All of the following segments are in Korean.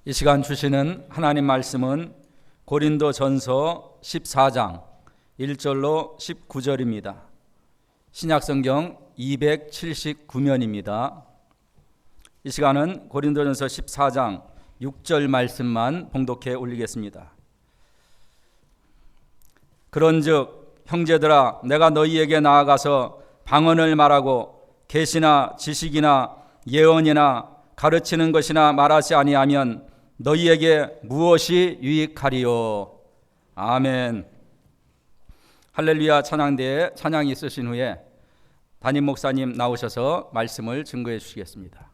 이 시간 주시는 하나님 말씀은 고린도전서 14장 1절로 19절입니다. 신약성경 279면입니다. 이 시간은 고린도전서 14장 6절 말씀만 봉독해 올리겠습니다. 그런즉 형제들아, 내가 너희에게 나아가서 방언을 말하고 계시나 지식이나 예언이나 가르치는 것이나 말하지 아니하면 너희에게 무엇이 유익하리요? 아멘. 할렐루야 찬양대에 찬양이 있으신 후에 담임 목사님 나오셔서 말씀을 증거해 주시겠습니다.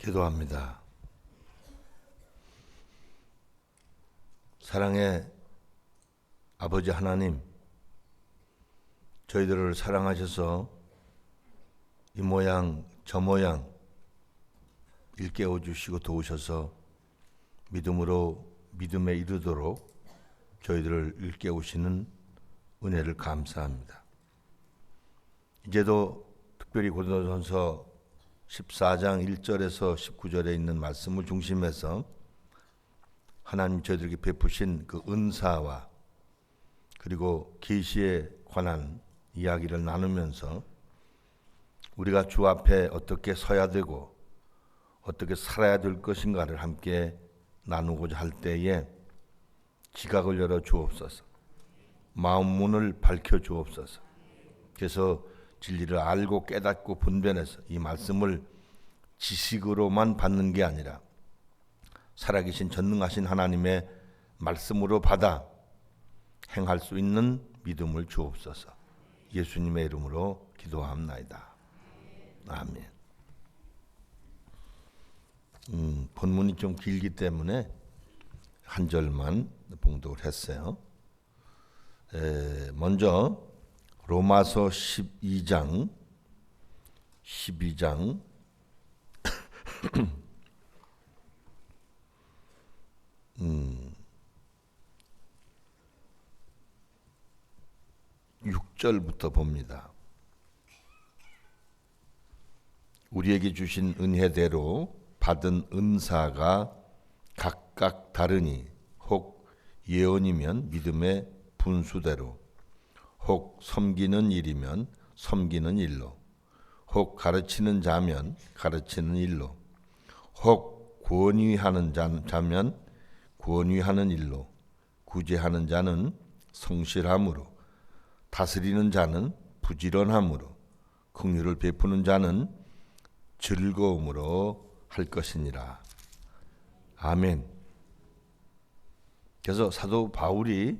기도합니다. 사랑의 아버지 하나님, 저희들을 사랑하셔서 이 모양 저 모양 일깨워 주시고 도우셔서 믿음으로 믿음에 이르도록 저희들을 일깨우시는 은혜를 감사합니다. 이제도 특별히 고린도전서 14장 1절에서 19절에 있는 말씀을 중심해서 하나님 저희들에게 베푸신 그 은사와 그리고 계시에 관한 이야기를 나누면서 우리가 주 앞에 어떻게 서야 되고 어떻게 살아야 될 것인가를 함께 나누고자 할 때에 지각을 열어 주옵소서. 마음 문을 밝혀 주옵소서. 그래서 진리를 알고 깨닫고 분별해서 이 말씀을 지식으로만 받는 게 아니라 살아계신 전능하신 하나님의 말씀으로 받아 행할 수 있는 믿음을 주옵소서. 예수님의 이름으로 기도합나이다. 아멘. 본문이 좀 길기 때문에 한 절만 봉독을 했어요. 먼저 로마서 12장 6절부터 봅니다. 우리에게 주신 은혜대로 받은 은사가 각각 다르니 혹 예언이면 믿음의 분수대로, 혹 섬기는 일이면 섬기는 일로, 혹 가르치는 자면 가르치는 일로, 혹 권위하는 자면 권위하는 일로, 구제하는 자는 성실함으로, 다스리는 자는 부지런함으로, 긍휼을 베푸는 자는 즐거움으로 할 것이니라. 아멘. 그래서 사도 바울이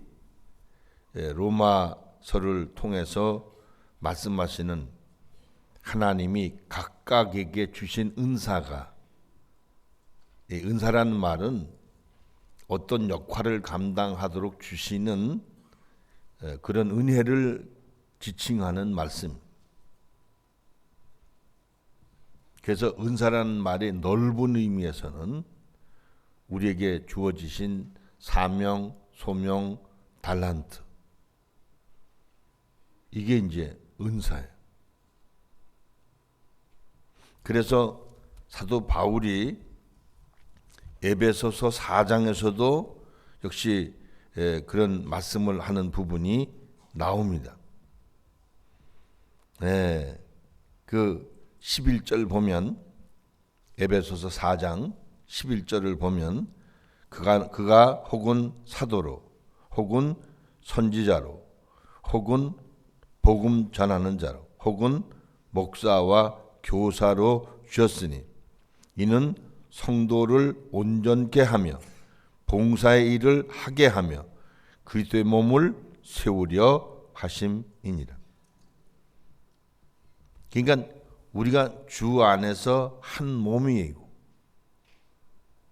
로마서를 통해서 말씀하시는 하나님이 각각에게 주신 은사가, 은사라는 말은 어떤 역할을 감당하도록 주시는 그런 은혜를 지칭하는 말씀. 그래서 은사라는 말의 넓은 의미에서는 우리에게 주어지신 사명, 소명, 달란트, 이게 이제 은사예요. 그래서 사도 바울이 에베소서 4장에서도 역시 그런 말씀을 하는 부분이 나옵니다. 그 11절 보면, 에베소서 4장 11절을 보면 그가 혹은 사도로, 혹은 선지자로, 혹은 복음 전하는 자로, 혹은 목사와 교사로 주셨으니 이는 성도를 온전케 하며 봉사의 일을 하게 하며 그리스도의 몸을 세우려 하심이니라. 그러니까 우리가 주 안에서 한 몸이고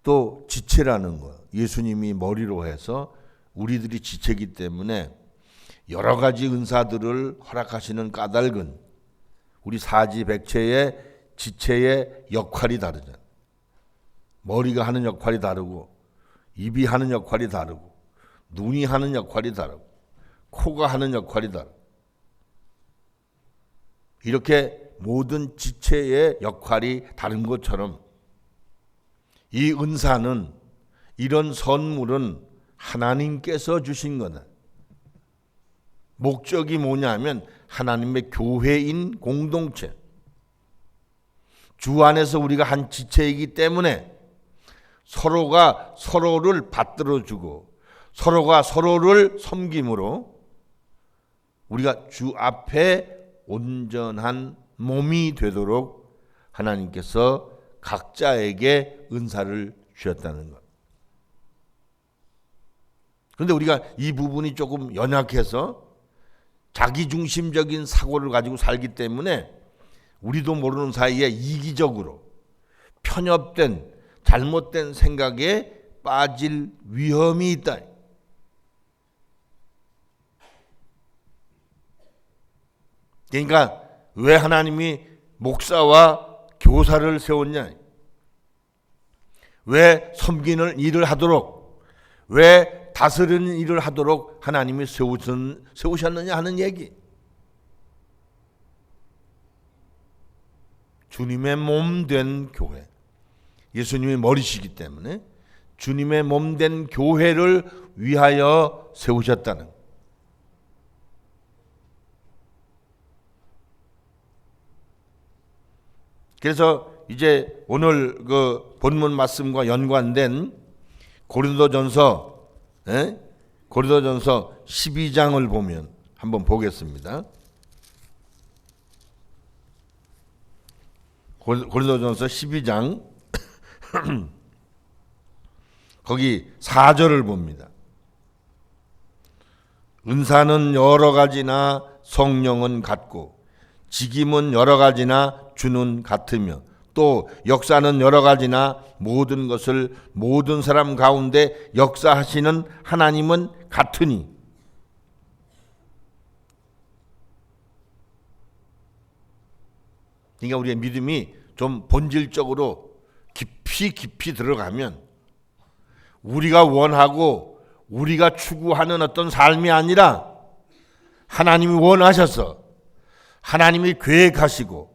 또 지체라는 거, 예수님이 머리로 해서 우리들이 지체이기 때문에 여러 가지 은사들을 허락하시는 까닭은 우리 사지백체의 지체의 역할이 다르잖아요. 머리가 하는 역할이 다르고, 입이 하는 역할이 다르고, 눈이 하는 역할이 다르고, 코가 하는 역할이 다르고, 이렇게 모든 지체의 역할이 다른 것처럼 이 은사는, 이런 선물은 하나님께서 주신 거다. 목적이 뭐냐면 하나님의 교회인 공동체, 주 안에서 우리가 한 지체이기 때문에 서로가 서로를 받들어주고 서로가 서로를 섬김으로 우리가 주 앞에 온전한 몸이 되도록 하나님께서 각자에게 은사를 주셨다는 것. 그런데 우리가 이 부분이 조금 연약해서 자기중심적인 사고를 가지고 살기 때문에 우리도 모르는 사이에 이기적으로 편협된 잘못된 생각에 빠질 위험이 있다. 그러니까 왜 하나님이 목사와 교사를 세웠냐? 왜 섬기는 일을 하도록, 왜 다스리는 일을 하도록 하나님이 세우셨느냐 하는 얘기. 주님의 몸 된 교회, 예수님이 머리시기 때문에 주님의 몸 된 교회를 위하여 세우셨다는 것. 그래서 이제 오늘 그 본문 말씀과 연관된 고린도전서 12장을 보면 한번 보겠습니다. 고린도전서 12장 거기 4절을 봅니다. 은사는 여러 가지나 성령은 같고 직임은 여러 가지나 주는 같으며 또 역사는 여러 가지나 모든 것을 모든 사람 가운데 역사하시는 하나님은 같으니 그러니까 우리의 믿음이 좀 본질적으로 깊이 들어가면 우리가 원하고 우리가 추구하는 어떤 삶이 아니라 하나님이 원하셔서 하나님이 계획하시고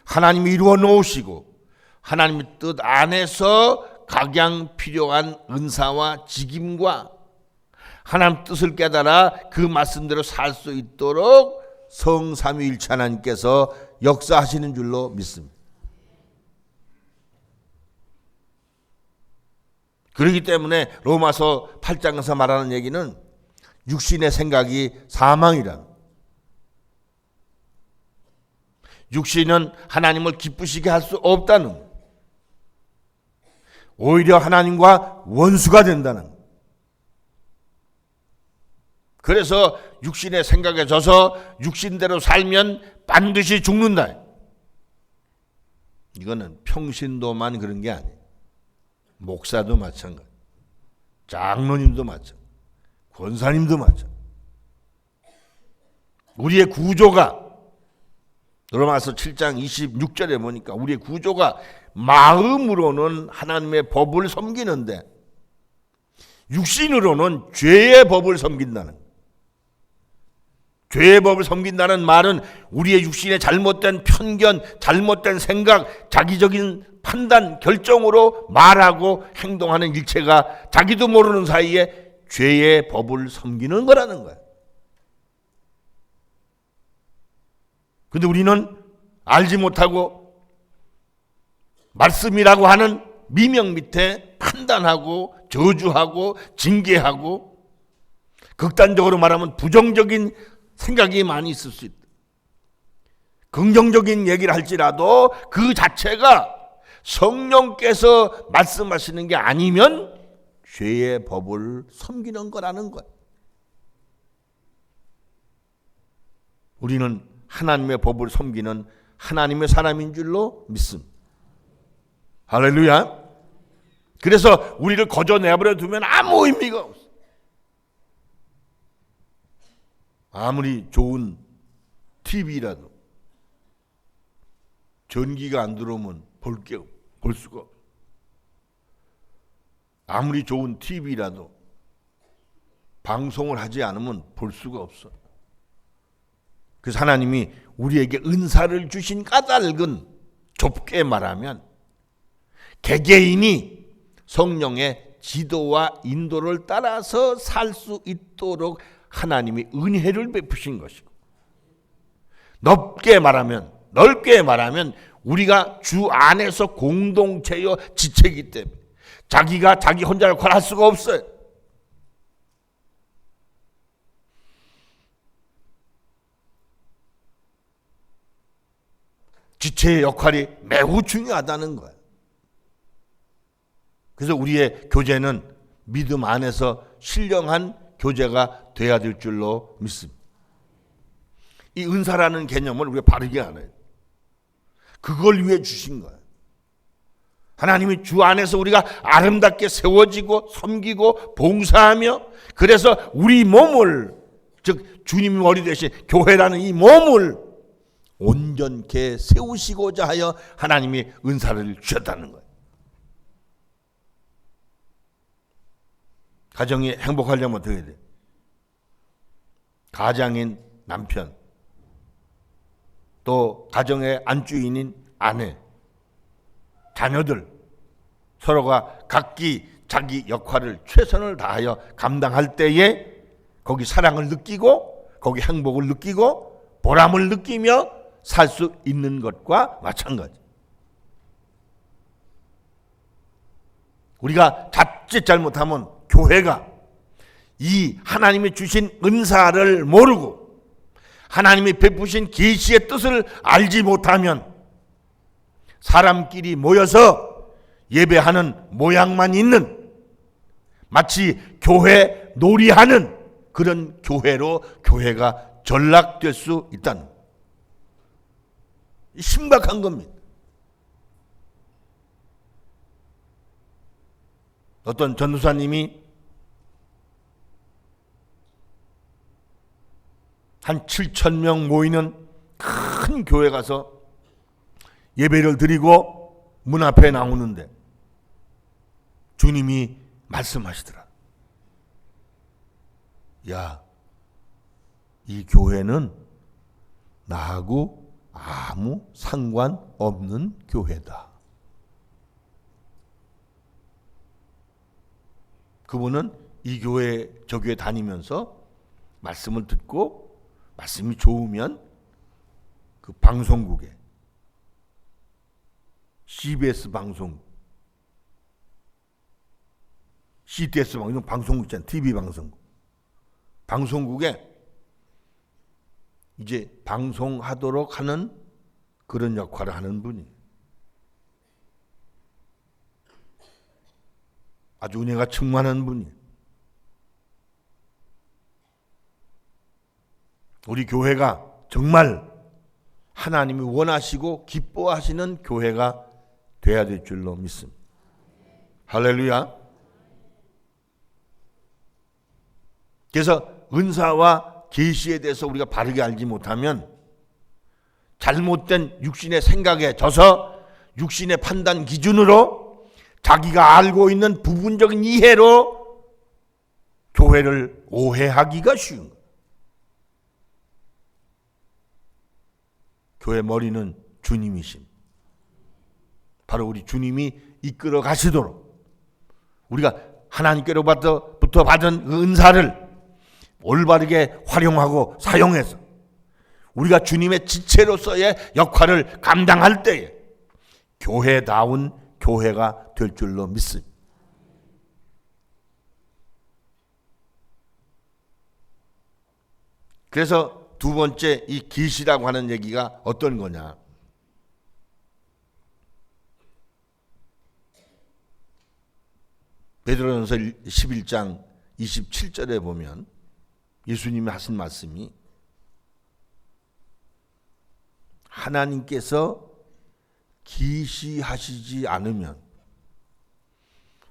하나님이 이루어 놓으시고 하나님의 뜻 안에서 각양 필요한 은사와 직임과 하나님 뜻을 깨달아 그 말씀대로 살 수 있도록 성삼위일체 하나님께서 역사하시는 줄로 믿습니다. 그렇기 때문에 로마서 8장에서 말하는 얘기는 육신의 생각이 사망이라. 육신은 하나님을 기쁘시게 할 수 없다는, 오히려 하나님과 원수가 된다는. 그래서 육신의 생각에 져서 육신대로 살면 반드시 죽는다. 이거는 평신도만 그런 게 아니에요. 목사도 마찬가지, 장로님도 마찬가지, 권사님도 마찬가지. 우리의 구조가 로마서 7장 26절에 보니까 우리의 구조가 마음으로는 하나님의 법을 섬기는데 육신으로는 죄의 법을 섬긴다는. 죄의 법을 섬긴다는 말은 우리의 육신의 잘못된 편견, 잘못된 생각, 자기적인 판단, 결정으로 말하고 행동하는 일체가 자기도 모르는 사이에 죄의 법을 섬기는 거라는 거야. 근데 우리는 알지 못하고 말씀이라고 하는 미명 밑에 판단하고 저주하고 징계하고 극단적으로 말하면 부정적인 생각이 많이 있을 수 있다. 긍정적인 얘기를 할지라도 그 자체가 성령께서 말씀하시는 게 아니면 죄의 법을 섬기는 거라는 거야. 우리는 하나님의 법을 섬기는 하나님의 사람인 줄로 믿습니다. 할렐루야. 그래서 우리를 거저 내버려 두면 아무 의미가 없어. 아무리 좋은 TV라도 전기가 안 들어오면 볼 수가 없어. 아무리 좋은 TV라도 방송을 하지 않으면 볼 수가 없어. 그래서 하나님이 우리에게 은사를 주신 까닭은 좁게 말하면 개개인이 성령의 지도와 인도를 따라서 살 수 있도록 하나님이 은혜를 베푸신 것이고, 넓게 말하면 우리가 주 안에서 공동체여 지체이기 때문에 자기가 자기 혼자 역할을 할 수가 없어요. 지체의 역할이 매우 중요하다는 거예요. 그래서 우리의 교제는 믿음 안에서 신령한 교제가 돼야 될 줄로 믿습니다. 이 은사라는 개념을 우리가 바르게 알아요. 그걸 위해 주신 거예요. 하나님이 주 안에서 우리가 아름답게 세워지고 섬기고 봉사하며, 그래서 우리 몸을, 즉 주님이 머리 되신 교회라는 이 몸을 온전케 세우시고자 하여 하나님이 은사를 주셨다는 거예요. 가정이 행복하려면 어떻게 해야 돼요? 가장인 남편, 또 가정의 안주인인 아내, 자녀들, 서로가 각기 자기 역할을 최선을 다하여 감당할 때에 거기 사랑을 느끼고 거기 행복을 느끼고 보람을 느끼며 살 수 있는 것과 마찬가지. 우리가 자칫 잘못하면 교회가 이 하나님이 주신 은사를 모르고 하나님이 베푸신 계시의 뜻을 알지 못하면 사람끼리 모여서 예배하는 모양만 있는, 마치 교회 놀이하는 그런 교회로 교회가 전락될 수 있다는, 심각한 겁니다. 어떤 전도사님이 한 7,000명 모이는 큰 교회 가서 예배를 드리고 문 앞에 나오는데 주님이 말씀하시더라. 야, 이 교회는 나하고 아무 상관없는 교회다. 그분은 이 교회 저 교회 다니면서 말씀을 듣고 말씀이 좋으면 그 방송국에 CBS 방송, CTS 방송, 방송국 있잖아요. TV 방송국. 방송국에 이제 방송하도록 하는 그런 역할을 하는 분이 아주 은혜가 충만한 분이 우리 교회가 정말 하나님이 원하시고 기뻐하시는 교회가 돼야 될 줄로 믿습니다. 할렐루야. 그래서 은사와 계시에 대해서 우리가 바르게 알지 못하면 잘못된 육신의 생각에 져서 육신의 판단 기준으로 자기가 알고 있는 부분적인 이해로 교회를 오해하기가 쉬운 거예요. 교회 머리는 주님이신, 바로 우리 주님이 이끌어 가시도록 우리가 하나님께로부터 받은 그 은사를 올바르게 활용하고 사용해서 우리가 주님의 지체로서의 역할을 감당할 때에 교회다운 교회가 될 줄로 믿습니다. 그래서 두 번째 이 계시라고 하는 얘기가 어떤 거냐? 베드로전서 11장 27절에 보면 예수님이 하신 말씀이 하나님께서 계시하시지 않으면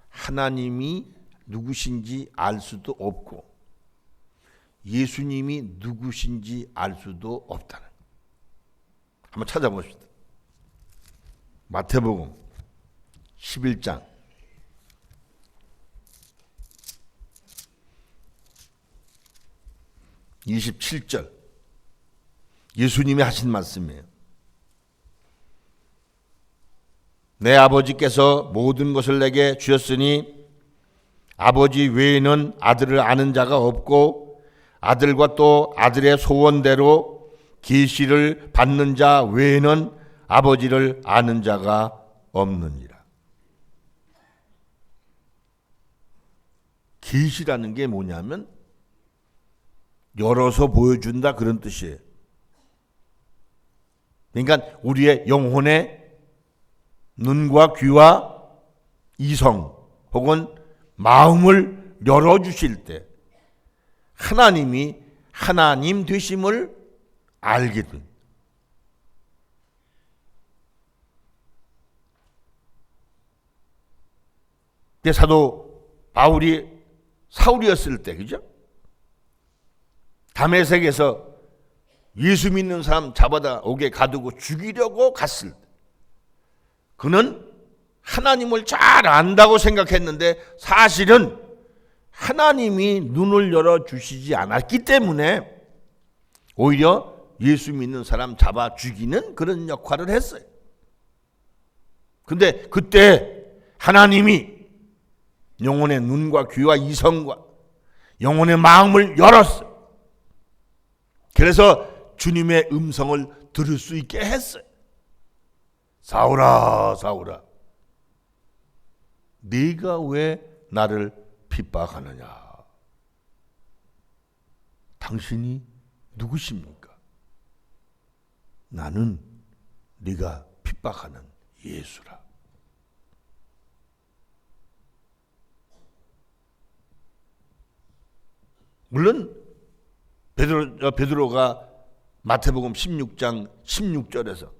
하나님이 누구신지 알 수도 없고 예수님이 누구신지 알 수도 없다는. 한번 찾아보십시다. 마태복음 11장 27절 예수님이 하신 말씀이에요. 내 아버지께서 모든 것을 내게 주셨으니 아버지 외에는 아들을 아는 자가 없고 아들과 또 아들의 소원대로 계시를 받는 자 외에는 아버지를 아는 자가 없느니라. 계시라는 게 뭐냐면 열어서 보여준다 그런 뜻이에요. 그러니까 우리의 영혼의 눈과 귀와 이성 혹은 마음을 열어주실 때 하나님이 하나님 되심을 알게 됩니다. 사도 바울이 사울이었을 때, 그죠? 다메섹에서 예수 믿는 사람 잡아다 오게 가두고 죽이려고 갔을 때 그는 하나님을 잘 안다고 생각했는데 사실은 하나님이 눈을 열어주시지 않았기 때문에 오히려 예수 믿는 사람 잡아 죽이는 그런 역할을 했어요. 근데 그때 하나님이 영혼의 눈과 귀와 이성과 영혼의 마음을 열었어요. 그래서 주님의 음성을 들을 수 있게 했어요. 사울아, 사울아, 네가 왜 나를 핍박하느냐? 당신이 누구십니까? 나는 네가 핍박하는 예수라. 물론 베드로가 마태복음 16장 16절에서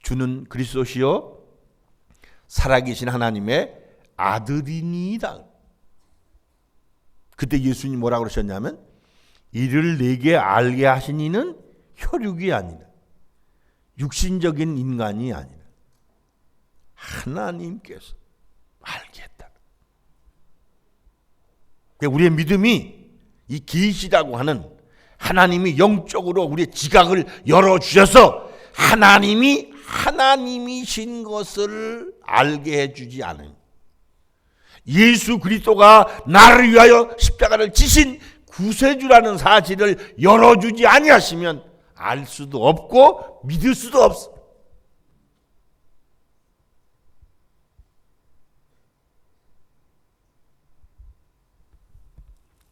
주는 그리스도시요 살아계신 하나님의 아들이니이다. 그때 예수님이 뭐라고 그러셨냐면 이를 내게 알게 하신 이는 혈육이 아니라 육신적인 인간이 아니라 하나님께서 알게 했다. 우리의 믿음이 이 계시라고 하는 하나님이 영적으로 우리의 지각을 열어주셔서 하나님이 하나님이신 것을 알게 해주지 않은, 예수 그리스도가 나를 위하여 십자가를 지신 구세주라는 사실을 열어주지 아니하시면 알 수도 없고 믿을 수도 없어.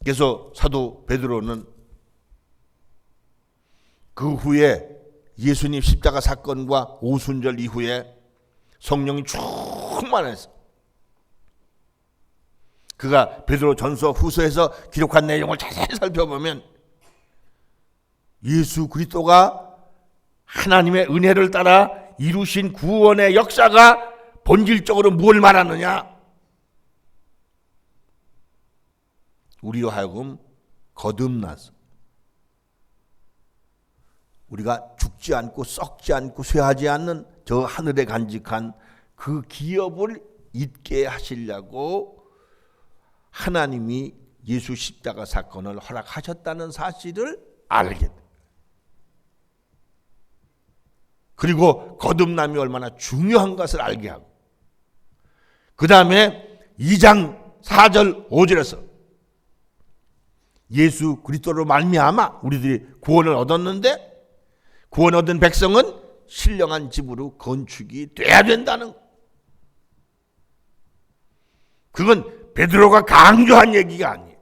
그래서 사도 베드로는 그 후에 예수님 십자가 사건과 오순절 이후에 성령이 충만해서 그가 베드로 전서 후서에서 기록한 내용을 자세히 살펴보면 예수 그리스도가 하나님의 은혜를 따라 이루신 구원의 역사가 본질적으로 뭘 말하느냐? 우리로 하여금 거듭나서 우리가 죽지 않고 썩지 않고 쇠하지 않는 저 하늘에 간직한 그 기업을 잊게 하시려고 하나님이 예수 십자가 사건을 허락하셨다는 사실을 알게 돼. 그리고 거듭남이 얼마나 중요한 것을 알게 하고, 그 다음에 2장 4절 5절에서 예수 그리스도로 말미암아 우리들이 구원을 얻었는데 구원 얻은 백성은 신령한 집으로 건축이 돼야 된다는 것. 그건 베드로가 강조한 얘기가 아니에요.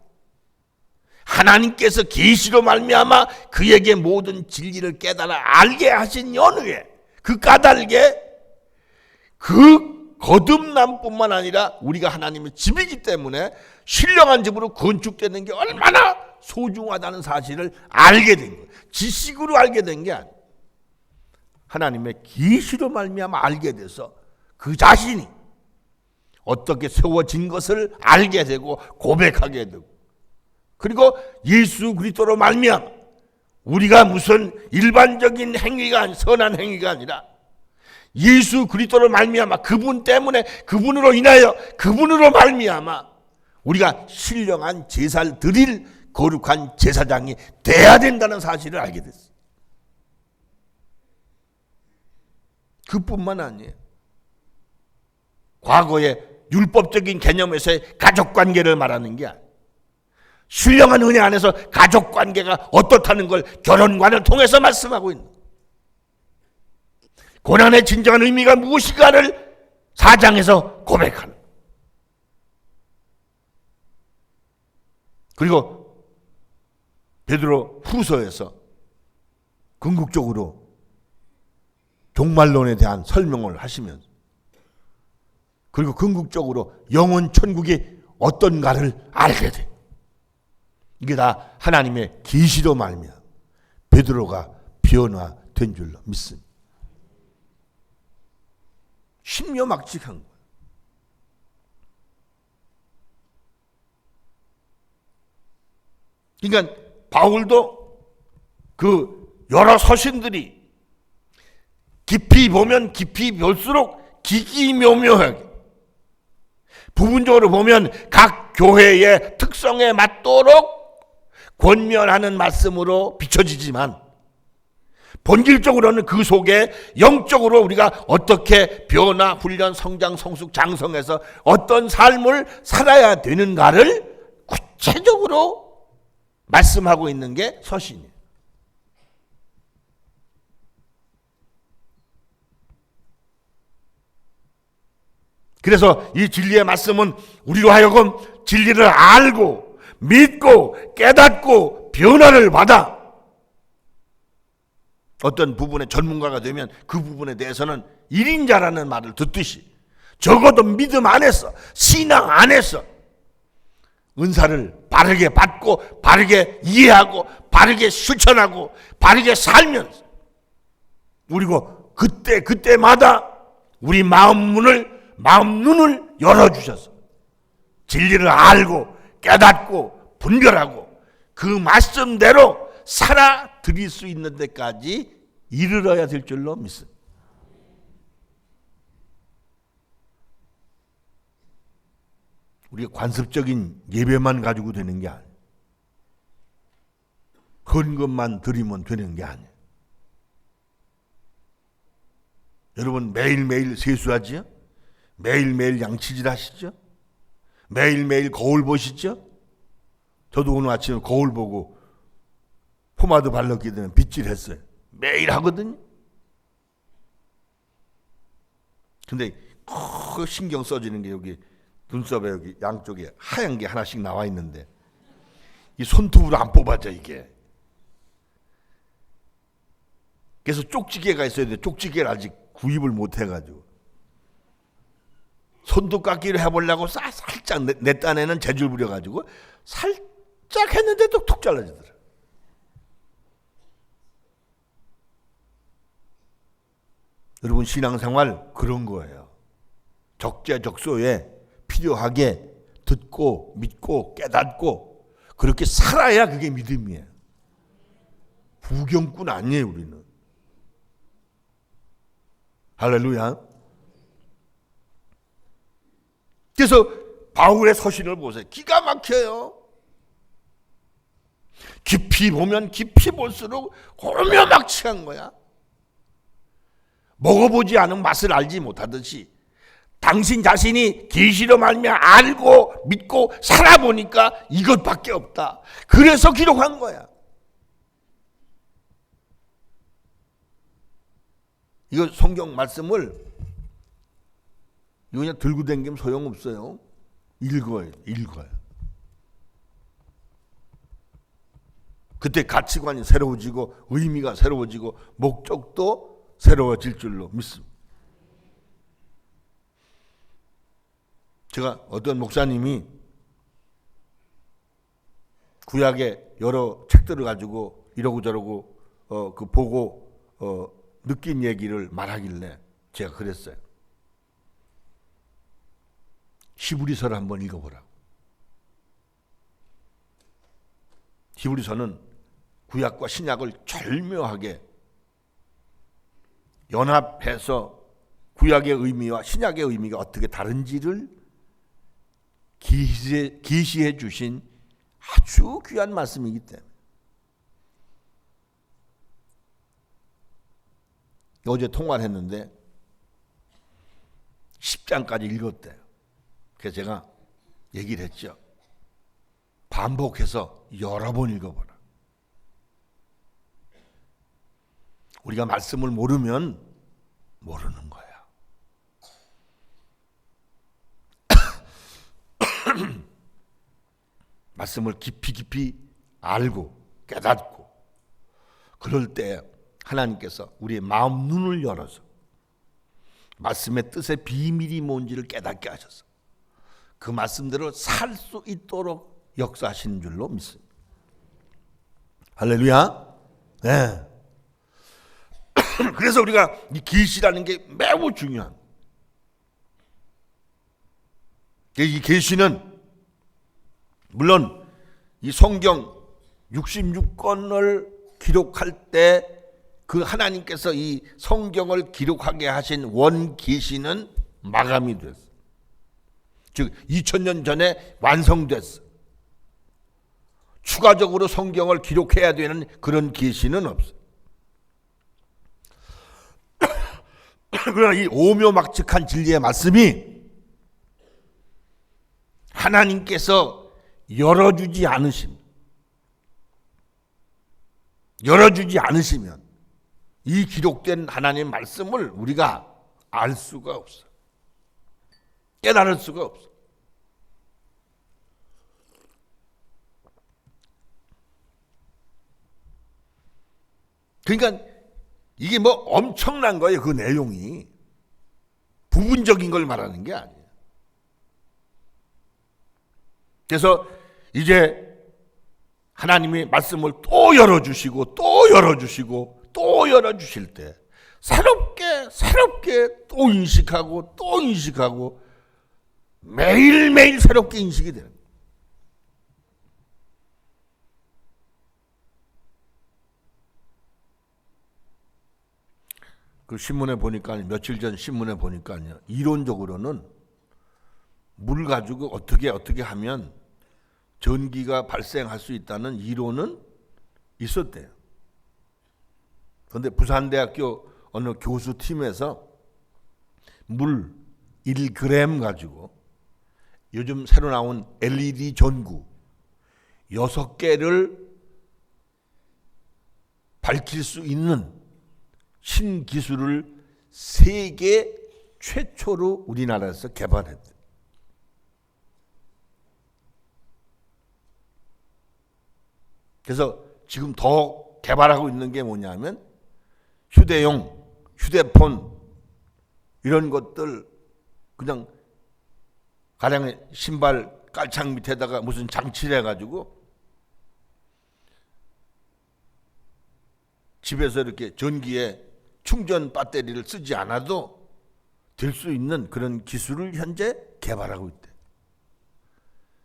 하나님께서 계시로 말미암아 그에게 모든 진리를 깨달아 알게 하신 연후에 그 까닭에 그 거듭남뿐만 아니라 우리가 하나님의 집이기 때문에 신령한 집으로 건축되는 게 얼마나 소중하다는 사실을 알게 된 거예요. 지식으로 알게 된 게 아니에요. 하나님의 계시로 말미암아 알게 돼서 그 자신이 어떻게 세워진 것을 알게 되고 고백하게 되고, 그리고 예수 그리스도로 말미암아 우리가 무슨 일반적인 행위가 선한 행위가 아니라 예수 그리스도로 말미암아 그분 때문에 그분으로 인하여 그분으로 말미암아 우리가 신령한 제사를 드릴 거룩한 제사장이 돼야 된다는 사실을 알게 됐어요. 그뿐만 아니에요. 과거의 율법적인 개념에서의 가족관계를 말하는 게 아니에요. 신령한 은혜 안에서 가족관계가 어떻다는 걸 결혼관을 통해서 말씀하고 있는 거예요. 고난의 진정한 의미가 무엇인가를 4장에서 고백하는 거예요. 그리고 베드로 후서에서 궁극적으로 종말론에 대한 설명을 하시면서, 그리고 궁극적으로 영원 천국이 어떤가를 알게 돼. 이게 다 하나님의 계시로 말미암아 베드로가 변화된 줄로 믿습니다. 심려막직한 거예요. 그러니까 바울도 그 여러 서신들이 깊이 보면 깊이 볼수록 기기묘묘하게, 부분적으로 보면 각 교회의 특성에 맞도록 권면하는 말씀으로 비춰지지만 본질적으로는 그 속에 영적으로 우리가 어떻게 변화, 훈련, 성장, 성숙, 장성해서 어떤 삶을 살아야 되는가를 구체적으로 말씀하고 있는 게 서신이에요. 그래서 이 진리의 말씀은 우리로 하여금 진리를 알고 믿고 깨닫고 변화를 받아 어떤 부분에 전문가가 되면 그 부분에 대해서는 1인자라는 말을 듣듯이 적어도 믿음 안에서, 신앙 안에서 은사를 바르게 받고 바르게 이해하고 바르게 실천하고 바르게 살면서, 그리고 그때마다 우리 마음 눈을 열어주셔서 진리를 알고 깨닫고 분별하고 그 말씀대로 살아 드릴 수 있는 데까지 이르러야 될 줄로 믿습니다. 우리가 관습적인 예배만 가지고 되는 게 아니에요. 헌금만 드리면 되는 게 아니에요. 여러분 매일매일 세수하지요? 매일매일 양치질 하시죠? 매일매일 거울 보시죠? 저도 오늘 아침에 거울 보고 포마드 발랐기 때문에 빗질했어요. 매일 하거든요. 근데 그 신경 써지는 게 여기 눈썹에 여기 양쪽에 하얀 게 하나씩 나와 있는데 이 손톱으로 안 뽑아져 이게. 그래서 쪽지게가 있어야 돼. 쪽지게를 아직 구입을 못 해가지고 손톱 깎기를 해보려고 살짝 내 딴에는 재줄 부려가지고 살짝 했는데 툭 잘라지더라. 여러분 신앙생활 그런 거예요. 적재적소에 필요하게 듣고 믿고 깨닫고 그렇게 살아야 그게 믿음이에요. 부경꾼 아니에요 우리는. 할렐루야. 그래서 바울의 서신을 보세요. 기가 막혀요. 깊이 보면 깊이 볼수록 오묘막치한 거야. 먹어보지 않은 맛을 알지 못하듯이 당신 자신이 계시로 말미암아 알고 믿고 살아보니까 이것밖에 없다. 그래서 기록한 거야. 이거 성경 말씀을 이거 그냥 들고 다니면 소용없어요. 읽어요. 그때 가치관이 새로워지고 의미가 새로워지고 목적도 새로워질 줄로 믿습니다. 제가 어떤 목사님이 구약의 여러 책들을 가지고 이러고 저러고 그 보고 느낀 얘기를 말하길래 제가 그랬어요. 히브리서를 한번 읽어보라고. 히브리서는 구약과 신약을 절묘하게 연합해서 구약의 의미와 신약의 의미가 어떻게 다른지를 계시해 주신 아주 귀한 말씀이기 때문에 어제 통화를 했는데 10장까지 읽었대요. 그래서 제가 얘기를 했죠. 반복해서 여러 번 읽어보라. 우리가 말씀을 모르면 모르는 거야. 말씀을 깊이 알고 깨닫고 그럴 때 하나님께서 우리의 마음 눈을 열어서 말씀의 뜻의 비밀이 뭔지를 깨닫게 하셔서 그 말씀대로 살 수 있도록 역사하시는 줄로 믿습니다. 할렐루야. 네. 그래서 우리가 이 계시라는 게 매우 중요한. 이 계시는 물론 이 성경 66권을 기록할 때 그 하나님께서 이 성경을 기록하게 하신 원 계시는 마감이 됐어. 즉 2000년 전에 완성됐어. 추가적으로 성경을 기록해야 되는 그런 계시는 없어. 그러나 이 오묘막측한 진리의 말씀이 하나님께서 열어주지 않으시면 이 기록된 하나님의 말씀을 우리가 알 수가 없어. 깨달을 수가 없어. 그러니까 이게 뭐 엄청난 거예요. 그 내용이. 부분적인 걸 말하는 게 아니에요. 그래서 이제 하나님의 말씀을 또 열어주시고 또 열어주시고 또 열어주실 때 새롭게 또 인식하고 매일매일 새롭게 인식이 되는 거예요. 그 신문에 보니까, 며칠 전 신문에 보니까요, 이론적으로는 물 가지고 어떻게 하면 전기가 발생할 수 있다는 이론은 있었대요. 그런데 부산대학교 어느 교수팀에서 물 1g 가지고 요즘 새로 나온 LED 전구 6개를 밝힐 수 있는 신기술을 세계 최초로 우리나라에서 개발했대요. 그래서 지금 더 개발하고 있는 게 뭐냐면 휴대용, 휴대폰 이런 것들 그냥 가령 신발 깔창 밑에다가 무슨 장치를 해가지고 집에서 이렇게 전기에 충전 배터리를 쓰지 않아도 될 수 있는 그런 기술을 현재 개발하고 있대.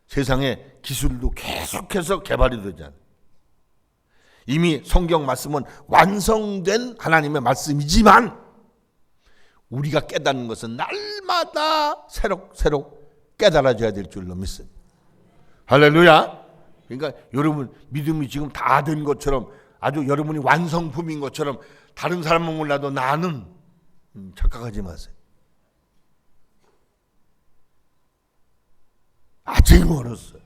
세상에 기술도 계속해서 개발이 되잖아요. 이미 성경 말씀은 완성된 하나님의 말씀이지만 우리가 깨닫는 것은 날마다 새록 깨달아져야 될 줄로 믿습니다. 할렐루야. 그러니까 여러분 믿음이 지금 다 된 것처럼 아주 여러분이 완성품인 것처럼 다른 사람은 몰라도 나는 착각하지 마세요. 아직 멀었어요.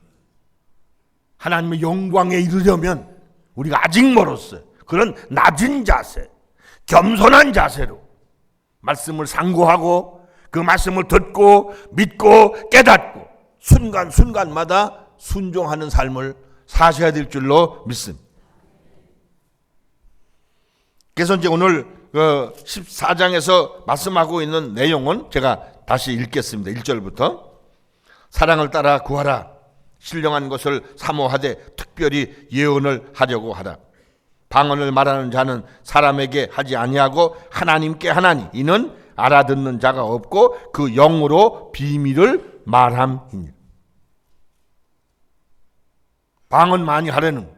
하나님의 영광에 이르려면 우리가 아직 멀었어요. 그런 낮은 자세, 겸손한 자세로 말씀을 상고하고 그 말씀을 듣고 믿고 깨닫고 순간순간마다 순종하는 삶을 사셔야 될 줄로 믿습니다. 그래서 이제 오늘 14장에서 말씀하고 있는 내용은 제가 다시 읽겠습니다. 1절부터 사랑을 따라 구하라. 신령한 것을 사모하되 특별히 예언을 하려고 하라. 방언을 말하는 자는 사람에게 하지 아니하고 하나님께 하나니 이는 알아듣는 자가 없고 그 영으로 비밀을 말함이니라. 방언 많이 하려는 거예요.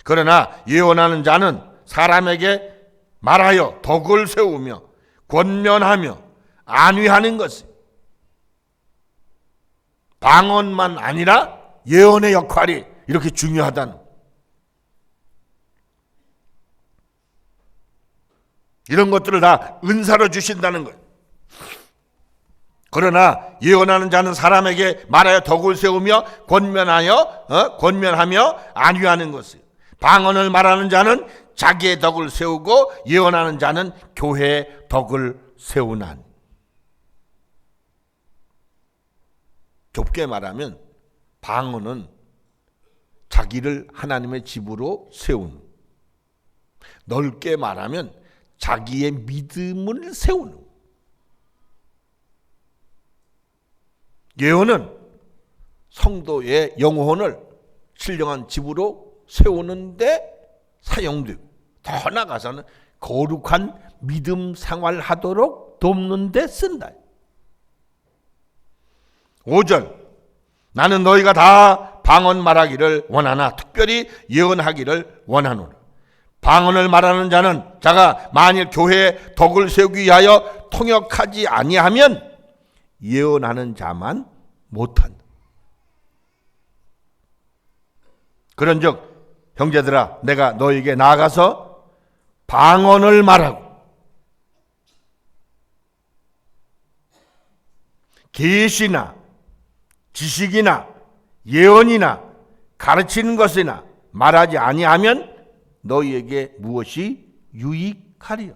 그러나 예언하는 자는 사람에게 말하여 덕을 세우며 권면하며 안위하는 것이 방언만 아니라 예언의 역할이 이렇게 중요하다는 거예요. 이런 것들을 다 은사로 주신다는 거예요. 그러나 예언하는 자는 사람에게 말하여 덕을 세우며 권면하며 안위하는 것이에요. 방언을 말하는 자는 자기의 덕을 세우고 예언하는 자는 교회의 덕을 세우나니. 좁게 말하면 방언은 자기를 하나님의 집으로 세우는, 넓게 말하면 자기의 믿음을 세우는, 예언은 성도의 영혼을 신령한 집으로 세우는데 사용되고 더 나아가서는 거룩한 믿음 생활하도록 돕는 데 쓴다. 5절 나는 너희가 다 방언 말하기를 원하나 특별히 예언하기를 원하노라. 방언을 말하는 자가 만일 교회에 덕을 세우기 위하여 통역하지 아니하면 예언하는 자만 못한다. 그런즉 형제들아 내가 너희에게 나아가서 방언을 말하고 계시나 지식이나 예언이나 가르치는 것이나 말하지 아니하면 너희에게 무엇이 유익하리요?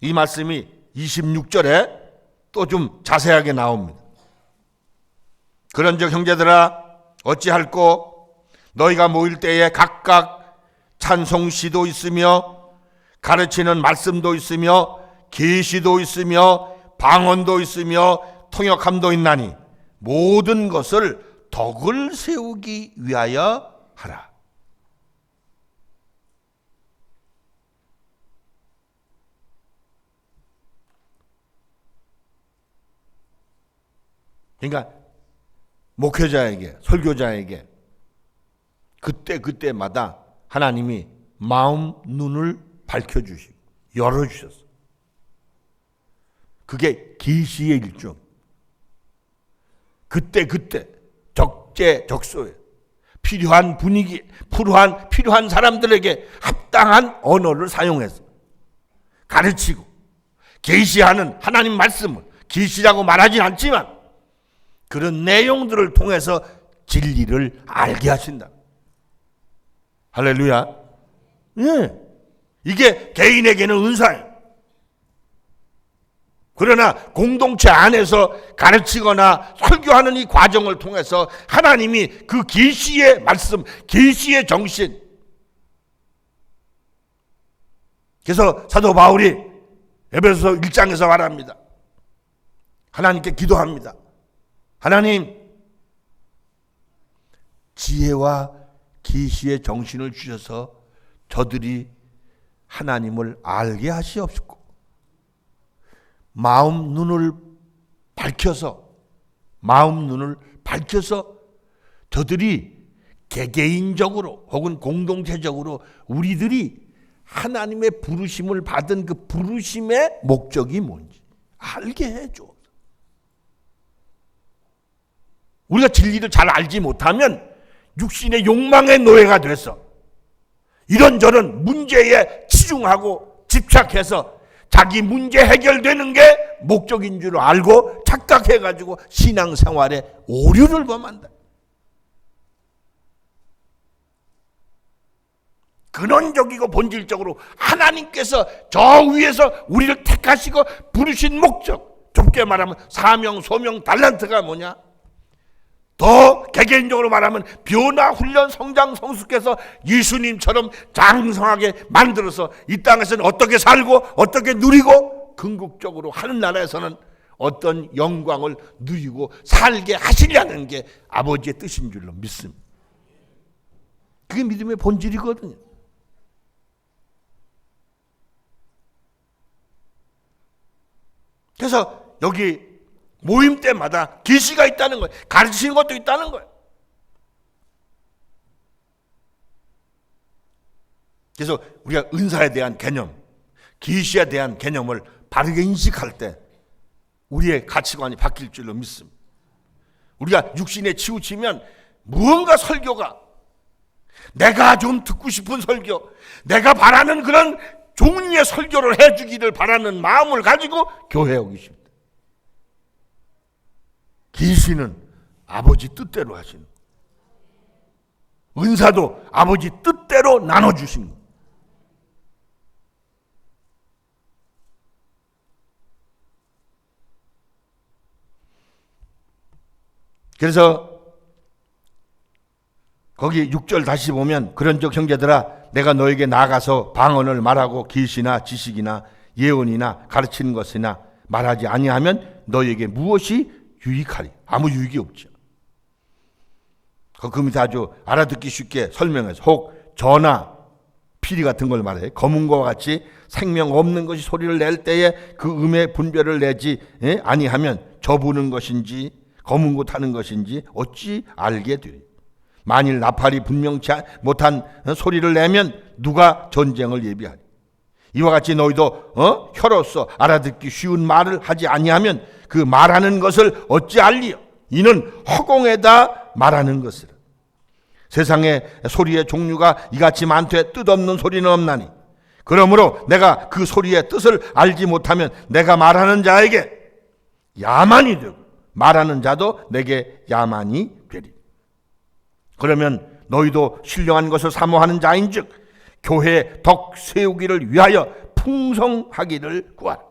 이 말씀이 26절에 또 좀 자세하게 나옵니다. 그런즉 형제들아 어찌할꼬 너희가 모일 때에 각각 찬송시도 있으며 가르치는 말씀도 있으며 계시도 있으며 방언도 있으며 통역함도 있나니 모든 것을 덕을 세우기 위하여 하라. 그러니까 목회자에게, 설교자에게 그때마다 하나님이 마음 눈을 밝혀주시고 열어주셨어요. 그게 계시의 일종. 그때 적재적소에 필요한 분위기, 필요한 사람들에게 합당한 언어를 사용해서 가르치고 계시하는 하나님 말씀을 계시라고 말하진 않지만 그런 내용들을 통해서 진리를 알게 하신다. 할렐루야. 예. 이게 개인에게는 은사예요. 그러나 공동체 안에서 가르치거나 설교하는 이 과정을 통해서 하나님이 그 계시의 말씀, 계시의 정신. 그래서 사도 바울이 에베소서 1장에서 말합니다. 하나님께 기도합니다. 하나님, 지혜와 계시의 정신을 주셔서 저들이 하나님을 알게 하시옵소서. 마음 눈을 밝혀서 저들이 개개인적으로 혹은 공동체적으로 우리들이 하나님의 부르심을 받은 그 부르심의 목적이 뭔지 알게 해줘. 우리가 진리를 잘 알지 못하면 육신의 욕망의 노예가 돼서 이런저런 문제에 치중하고 집착해서 자기 문제 해결되는 게 목적인 줄 알고 착각해가지고 신앙생활에 오류를 범한다. 근원적이고 본질적으로 하나님께서 저 위에서 우리를 택하시고 부르신 목적, 좁게 말하면 사명, 소명, 달란트가 뭐냐? 더 개개인적으로 말하면 변화, 훈련, 성장, 성숙해서 예수님처럼 장성하게 만들어서 이 땅에서는 어떻게 살고 어떻게 누리고 궁극적으로 하늘나라에서는 어떤 영광을 누리고 살게 하시려는 게 아버지의 뜻인 줄로 믿습니다. 그게 믿음의 본질이거든요. 그래서 여기 모임 때마다 계시가 있다는 거예요. 가르치는 것도 있다는 거예요. 그래서 우리가 은사에 대한 개념, 계시에 대한 개념을 바르게 인식할 때 우리의 가치관이 바뀔 줄로 믿습니다. 우리가 육신에 치우치면 무언가 설교가 내가 좀 듣고 싶은 설교, 내가 바라는 그런 종류의 설교를 해주기를 바라는 마음을 가지고 교회에 오기 쉽다. 계시는 아버지 뜻대로 하시는 거예요. 은사도 아버지 뜻대로 나눠주신 거예요. 그래서 거기 6절 다시 보면 그런즉 형제들아 내가 너에게 나아가서 방언을 말하고 계시나 지식이나 예언이나 가르치는 것이나 말하지 아니하면 너에게 무엇이 유익하리? 아무 유익이 없죠. 그 밑에 아주 알아듣기 쉽게 설명해서 혹 전화, 피리 같은 걸 말해. 검은과 같이 생명 없는 것이 소리를 낼 때에 그 음의 분별을 내지 아니하면 저부는 것인지 검은 것 하는 것인지 어찌 알게 되리? 만일 나팔이 분명치 못한 소리를 내면 누가 전쟁을 예비하리? 이와 같이 너희도 혀로서 알아듣기 쉬운 말을 하지 아니하면 그 말하는 것을 어찌 알리요? 이는 허공에다 말하는 것이라. 세상에 소리의 종류가 이같이 많되 뜻없는 소리는 없나니 그러므로 내가 그 소리의 뜻을 알지 못하면 내가 말하는 자에게 야만이 되고 말하는 자도 내게 야만이 되리. 그러면 너희도 신령한 것을 사모하는 자인즉 교회의 덕 세우기를 위하여 풍성하기를 구하라.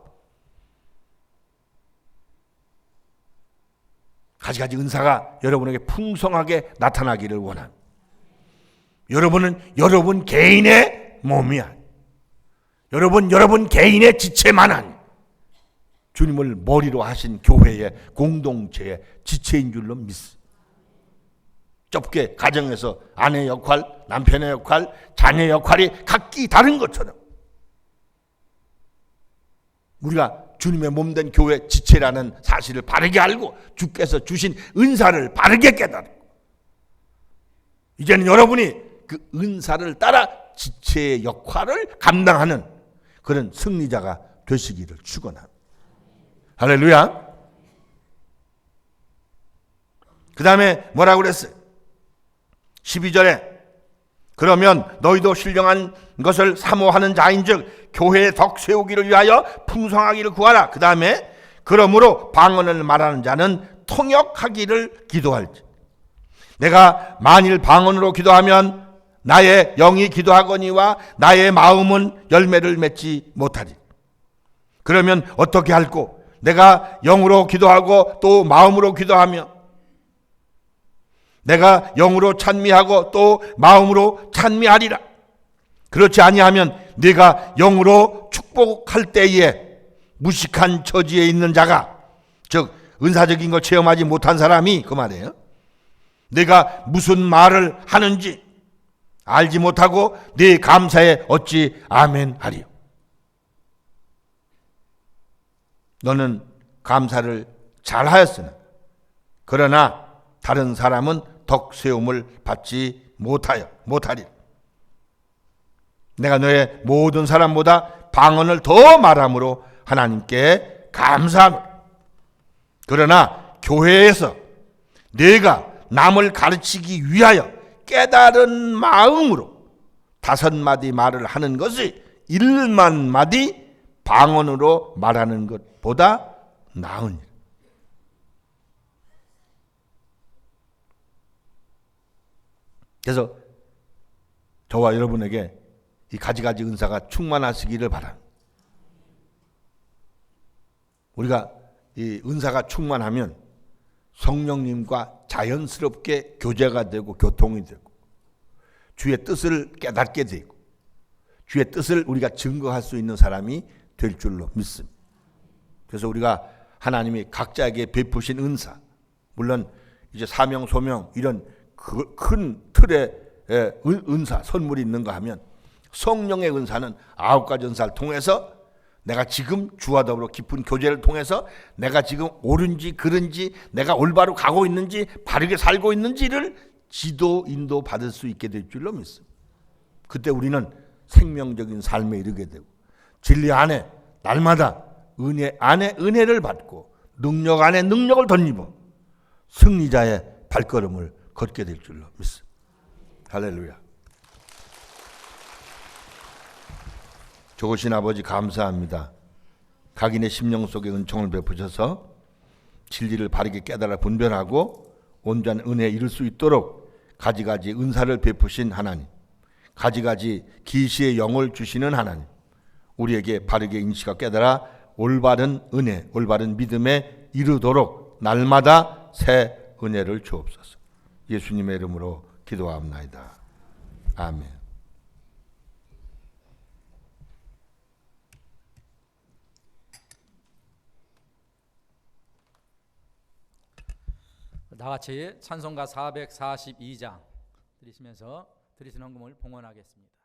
가지가지 은사가 여러분에게 풍성하게 나타나기를 원합니다. 여러분은 여러분 개인의 몸이 아니에요. 여러분 개인의 지체만 아니에요. 주님을 머리로 하신 교회의 공동체의 지체인 줄로 믿습니다. 좁게 가정에서 아내 역할, 남편의 역할, 자녀 역할이 각기 다른 것처럼 우리가 주님의 몸된 교회 지체라는 사실을 바르게 알고 주께서 주신 은사를 바르게 깨닫고 이제는 여러분이 그 은사를 따라 지체의 역할을 감당하는 그런 승리자가 되시기를 축원합니다. 할렐루야. 그 다음에 뭐라고 그랬어요? 12절에 그러면 너희도 신령한 것을 사모하는 자인즉 교회의 덕 세우기를 위하여 풍성하기를 구하라. 그 다음에 그러므로 방언을 말하는 자는 통역하기를 기도할지. 내가 만일 방언으로 기도하면 나의 영이 기도하거니와 나의 마음은 열매를 맺지 못하리. 그러면 어떻게 할꼬? 내가 영으로 기도하고 또 마음으로 기도하며 내가 영으로 찬미하고 또 마음으로 찬미하리라. 그렇지 아니하면 네가 영으로 축복할 때에 무식한 처지에 있는 자가, 즉 은사적인 걸 체험하지 못한 사람이 그 말이에요. 내가 무슨 말을 하는지 알지 못하고 네 감사에 어찌 아멘 하리요. 너는 감사를 잘하였으나 그러나 다른 사람은 덕 세움을 받지 못하리. 내가 너의 모든 사람보다 방언을 더 말함으로 하나님께 감사합니다. 그러나 교회에서 내가 남을 가르치기 위하여 깨달은 마음으로 5마디 말을 하는 것이 1만마디 방언으로 말하는 것보다 나으니라. 그래서 저와 여러분에게 이 가지가지 은사가 충만하시기를 바랍니다. 우리가 이 은사가 충만하면 성령님과 자연스럽게 교제가 되고 교통이 되고 주의 뜻을 깨닫게 되고 주의 뜻을 우리가 증거할 수 있는 사람이 될 줄로 믿습니다. 그래서 우리가 하나님이 각자에게 베푸신 은사, 물론 이제 사명, 소명 이런 큰 틀의 은사, 선물이 있는가 하면 성령의 은사는 9가지 은사를 통해서 내가 지금 주와 더불어 깊은 교제를 통해서 내가 지금 옳은지 그른지 내가 올바로 가고 있는지 바르게 살고 있는지를 지도 인도 받을 수 있게 될 줄로 믿습니다. 그때 우리는 생명적인 삶에 이르게 되고 진리 안에 날마다 은혜 안에 은혜를 받고 능력 안에 능력을 덧입어 승리자의 발걸음을 걷게 될 줄로 믿습니다. 할렐루야. 좋으신 아버지 감사합니다. 각인의 심령 속에 은총을 베푸셔서 진리를 바르게 깨달아 분별하고 온전한 은혜에 이를 수 있도록 가지가지 은사를 베푸신 하나님, 가지가지 계시의 영을 주시는 하나님, 우리에게 바르게 인식하고 깨달아 올바른 은혜, 올바른 믿음에 이르도록 날마다 새 은혜를 주옵소서. 예수님의 이름으로 기도하옵나이다. 아멘. 나같이 찬송가 442장 드리시면서 드리신 헌금을 봉헌하겠습니다.